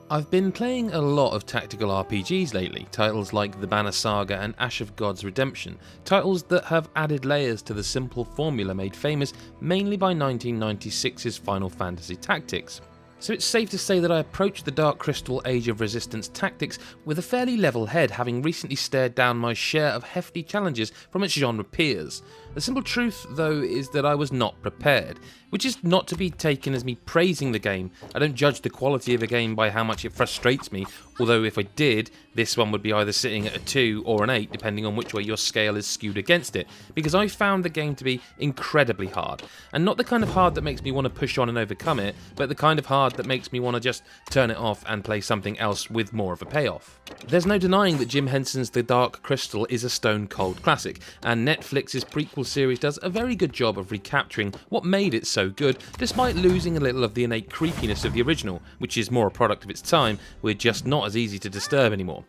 I've been playing a lot of tactical RPGs lately, titles like The Banner Saga and Ash of God's Redemption, titles that have added layers to the simple formula made famous mainly by 1996's Final Fantasy Tactics. So it's safe to say that I approached the Dark Crystal Age of Resistance Tactics with a fairly level head, having recently stared down my share of hefty challenges from its genre peers. The simple truth, though, is that I was not prepared, which is not to be taken as me praising the game. I don't judge the quality of a game by how much it frustrates me, although if I did, this one would be either sitting at a 2 or an 8 depending on which way your scale is skewed against it, because I found the game to be incredibly hard, and not the kind of hard that makes me want to push on and overcome it, but the kind of hard that makes me want to just turn it off and play something else with more of a payoff. There's no denying that Jim Henson's The Dark Crystal is a stone cold classic, and Netflix's prequel series does a very good job of recapturing what made it so good, despite losing a little of the innate creepiness of the original, which is more a product of its time. We're just not as easy to disturb anymore.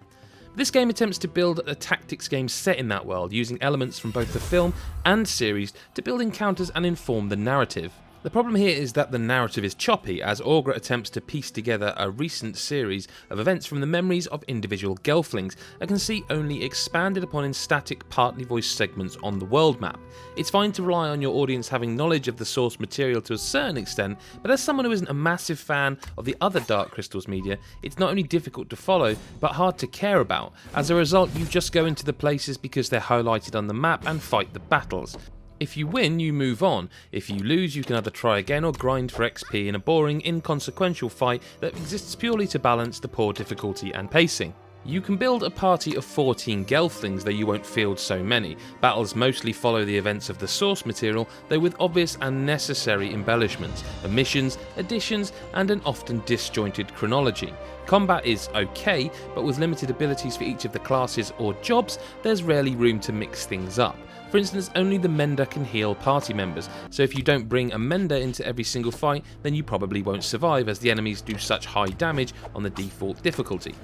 This game attempts to build a tactics game set in that world, using elements from both the film and series to build encounters and inform the narrative. The problem here is that the narrative is choppy, as Aughra attempts to piece together a recent series of events from the memories of individual gelflings and can see only expanded upon in static, partly voiced segments on the world map. It's fine to rely on your audience having knowledge of the source material to a certain extent, but as someone who isn't a massive fan of the other Dark Crystals media, it's not only difficult to follow, but hard to care about. As a result, you just go into the places because they're highlighted on the map and fight the battles. If you win, you move on. If you lose, you can either try again or grind for XP in a boring, inconsequential fight that exists purely to balance the poor difficulty and pacing. You can build a party of 14 gelflings, though you won't field so many. Battles mostly follow the events of the source material, though with obvious and necessary embellishments, omissions, additions, and an often disjointed chronology. Combat is okay, but with limited abilities for each of the classes or jobs, there's rarely room to mix things up. For instance, only the Mender can heal party members, so if you don't bring a Mender into every single fight, then you probably won't survive, as the enemies do such high damage on the default difficulty.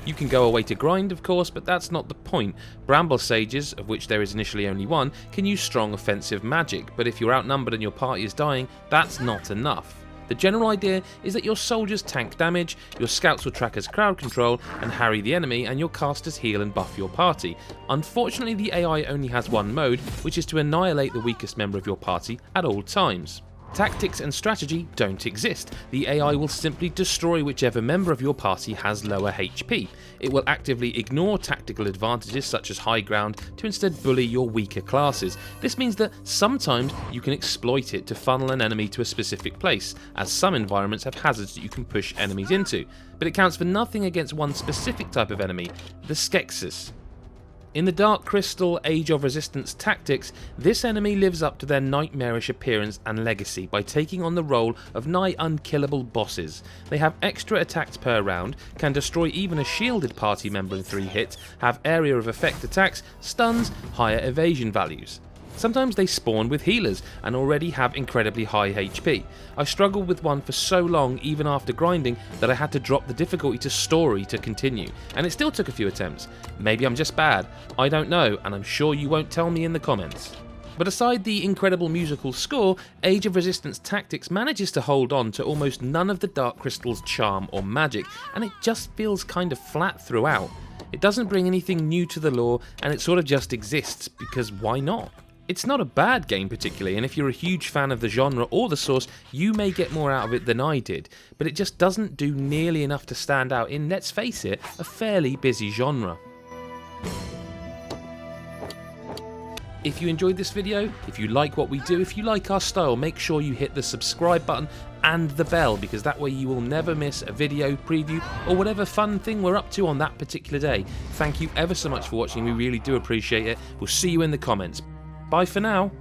You can go away to grind, of course, but that's not the point. Bramble Sages, of which there is initially only one, can use strong offensive magic, but if you're outnumbered and your party is dying, that's not enough. The general idea is that your soldiers tank damage, your scouts will track as crowd control and harry the enemy, and your casters heal and buff your party. Unfortunately, the AI only has one mode, which is to annihilate the weakest member of your party at all times. Tactics and strategy don't exist. The AI will simply destroy whichever member of your party has lower HP. It will actively ignore tactical advantages such as high ground to instead bully your weaker classes. This means that sometimes you can exploit it to funnel an enemy to a specific place, as some environments have hazards that you can push enemies into, but it counts for nothing against one specific type of enemy, the Skeksis. In the Dark Crystal Age of Resistance Tactics, this enemy lives up to their nightmarish appearance and legacy by taking on the role of nigh unkillable bosses. They have extra attacks per round, can destroy even a shielded party member in 3 hits, have area of effect attacks, stuns, higher evasion values. Sometimes they spawn with healers and already have incredibly high HP. I struggled with one for so long, even after grinding, that I had to drop the difficulty to story to continue, and it still took a few attempts. Maybe I'm just bad, I don't know, and I'm sure you won't tell me in the comments. But aside the incredible musical score, Age of Resistance Tactics manages to hold on to almost none of the Dark Crystal's charm or magic, and it just feels kind of flat throughout. It doesn't bring anything new to the lore, and it sort of just exists, because why not? It's not a bad game particularly, and if you're a huge fan of the genre or the source, you may get more out of it than I did, but it just doesn't do nearly enough to stand out in, let's face it, a fairly busy genre. If you enjoyed this video, if you like what we do, if you like our style, make sure you hit the subscribe button and the bell, because that way you will never miss a video, preview, or whatever fun thing we're up to on that particular day. Thank you ever so much for watching, we really do appreciate it. We'll see you in the comments. Bye for now.